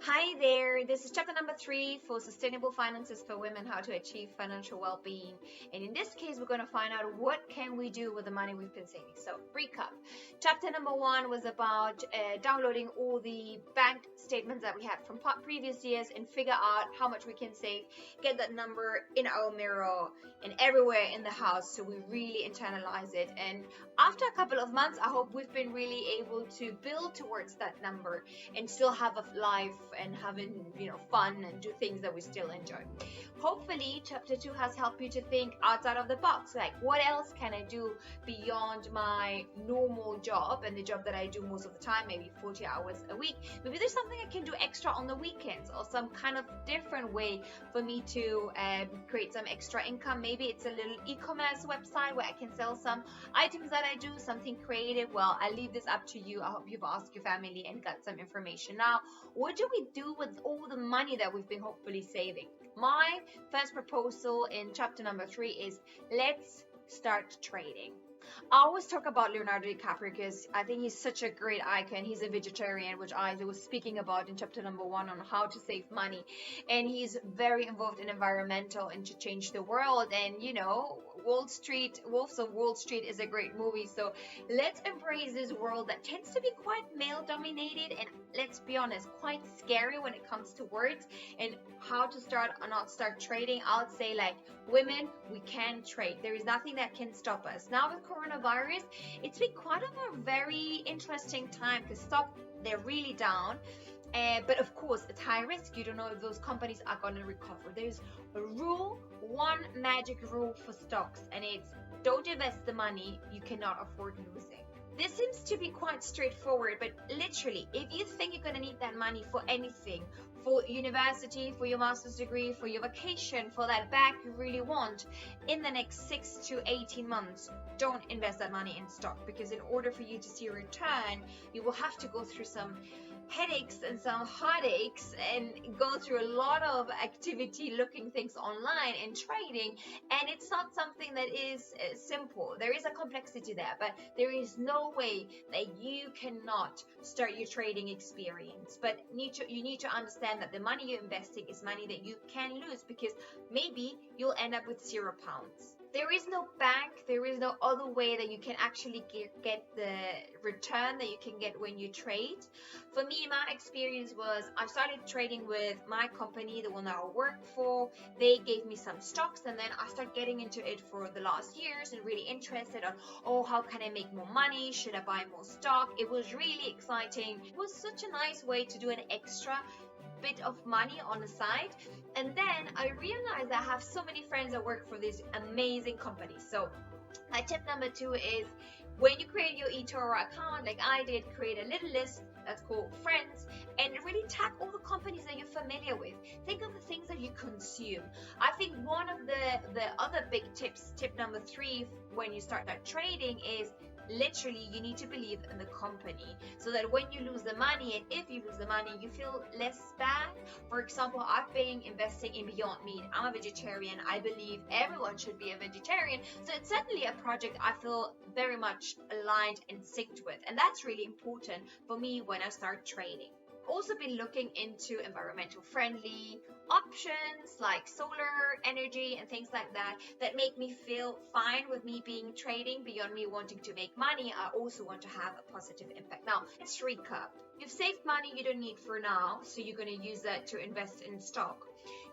Hi there, this is chapter number 3 for Sustainable Finances for Women, how to achieve financial well-being. And in this case, we're going to find out what can we do with the money we've been saving. So recap, chapter number 1 was about downloading all the bank statements that we had from previous years and figure out how much we can save, get that number in our mirror and everywhere in the house so we really internalize it. And after a couple of months, I hope we've been really able to build towards that number and still have a life and having fun and do things that we still enjoy. Hopefully chapter 2 has helped you to think outside of the box, like what else can I do beyond my normal job and the job that I do most of the time, maybe 40 hours a week. Maybe there's something I can do extra on the weekends or some kind of different way for me to create some extra income. Maybe it's a little e-commerce website where I can sell some items that I do, something creative. Well, I leave this up to you. I hope you've asked your family and got some information. Now, what do we do with all the money that we've been hopefully saving? My first proposal in chapter number 3 is let's start trading. I always talk about Leonardo DiCaprio because I think he's such a great icon. He's a vegetarian, which I was speaking about in chapter number 1 on how to save money. And he's very involved in environmental and to change the world. And, Wallstreet Wolfs of Wall Street is a great movie. So let's embrace this world that tends to be quite male dominated and, let's be honest, quite scary when it comes to words and how to start or not start trading. I would say, like, women, we can trade. There is nothing that can stop us. Now with coronavirus, it's been quite a very interesting time because stocks, they're really down. But of course, it's high risk. You don't know if those companies are going to recover. There's one magic rule for stocks, and it's don't invest the money you cannot afford losing. This seems to be quite straightforward, but literally, if you think you're going to need that money for anything, for university, for your master's degree, for your vacation, for that bag you really want, in the next 6 to 18 months, don't invest that money in stock, because in order for you to see a return, you will have to go through some headaches and some heartaches and go through a lot of activity looking things online and trading, and it's not something that is simple. There is a complexity there, but there is no way that you cannot start your trading experience. But you need to understand that the money you're investing is money that you can lose, because maybe you'll end up with £0. There is no bank, there is no other way that you can actually get the return that you can get when you trade. For me, my experience was I started trading with my company, the one that I work for. They gave me some stocks, and then I started getting into it for the last years and really interested on, how can I make more money? Should I buy more stock? It was really exciting. It was such a nice way to do an extra bit of money on the side. And then I realized I have so many friends that work for these amazing companies. So my tip number 2 is, when you create your eToro account, like I did, create a little list that's called friends and really tag all the companies that you're familiar with. Think of the things that you consume. I think one of the other big tips, tip number 3, when you start that trading is, literally, you need to believe in the company so that when you lose the money, and if you lose the money, you feel less bad. For example, I've been investing in Beyond Meat. I'm a vegetarian. I believe everyone should be a vegetarian. So it's certainly a project I feel very much aligned and synced with. And that's really important for me when I start trading. Also been looking into environmental friendly options like solar energy and things like that make me feel fine with me being trading. Beyond me wanting to make money, I also want to have a positive impact. Now, let's recap. You've saved money you don't need for now, so you're going to use that to invest in stock.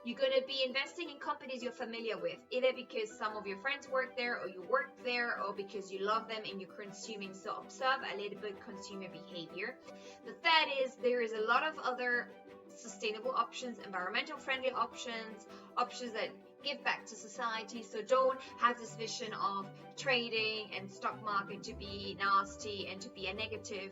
You're going to be investing in companies you're familiar with, either because some of your friends work there or you work there, or because you love them and you're consuming. So observe a little bit consumer behavior. The third is, there is a lot of other sustainable options, environmental friendly options that give back to society. So don't have this vision of trading and stock market to be nasty and to be a negative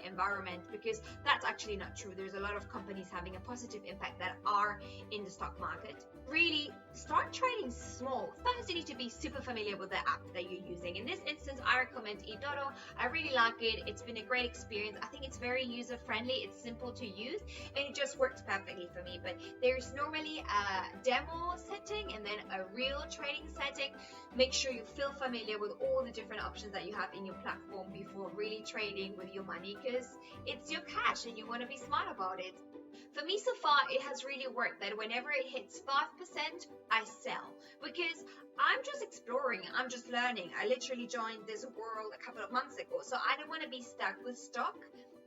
environment, because that's actually not true. There's a lot of companies having a positive impact that are in the stock market. Really start trading small. First, you need to be super familiar with the app that you're using. In this instance, I recommend eToro. I really like it. It's been a great experience. I think it's very user friendly. It's simple to use and it just works perfectly for me. But there's normally a demo setting and then a real trading setting. Make sure you feel familiar with all the different options that you have in your platform before really trading with your money, because it's your cash and you want to be smart about it. For me so far, it has really worked that whenever it hits 5%, I sell, because I'm just exploring, I'm just learning. I literally joined this world a couple of months ago, so I don't want to be stuck with stock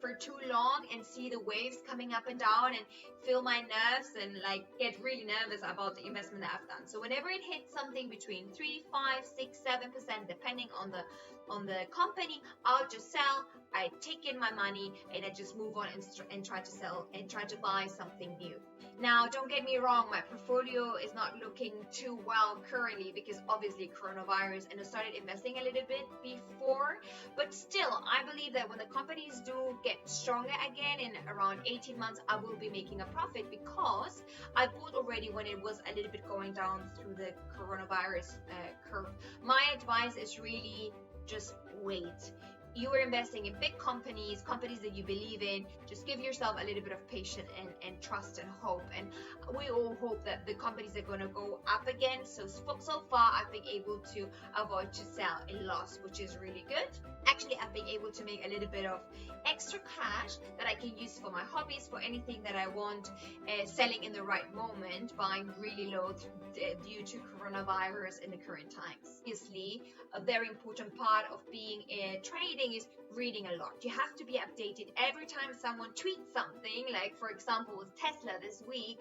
for too long and see the waves coming up and down and feel my nerves and like get really nervous about the investment that I've done. So whenever it hits something between 3, 5, 6, 7%, depending on the company, I'll just sell. I take in my money and I just move on and try to sell and try to buy something new. Now, don't get me wrong, my portfolio is not looking too well currently because obviously coronavirus, and I started investing a little bit before, but still, I believe that when the companies do get stronger again in around 18 months, I will be making a profit because I bought already when it was a little bit going down through the coronavirus curve. My advice is really just wait. You are investing in big companies that you believe in. Just give yourself a little bit of patience and trust and hope. And we all hope that the companies are going to go up again. So far, I've been able to avoid to sell a loss, which is really good. Actually, I've been able to make a little bit of extra cash that I can use for my hobbies, for anything that I want, selling in the right moment, buying really low due to coronavirus in the current times. Obviously, a very important part of being trading is reading a lot. You have to be updated every time someone tweets something, like for example with Tesla this week.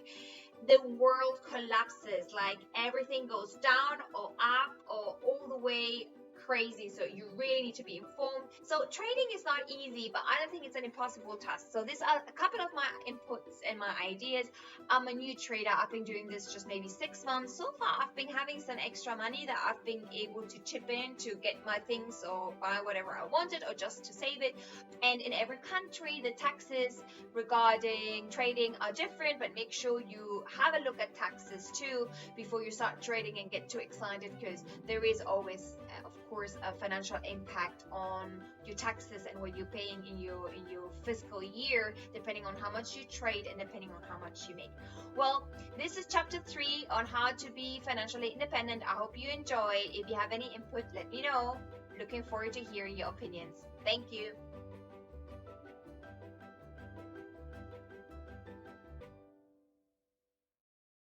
The world collapses, like everything goes down or up or all the way crazy, so you really need to be informed. So trading is not easy, but I don't think it's an impossible task. So these are a couple of my inputs and my ideas. I'm a new trader. I've been doing this just maybe 6 months. So far, I've been having some extra money that I've been able to chip in to get my things or buy whatever I wanted or just to save it. And in every country, the taxes regarding trading are different, but make sure you have a look at taxes too before you start trading and get too excited, because there is always of course a financial impact on your taxes and what you're paying in your fiscal year, depending on how much you trade and depending on how much you make. Well, this is chapter 3 on how to be financially independent. I hope you enjoy. If you have any input, let me know. Looking forward to hearing your opinions. Thank you.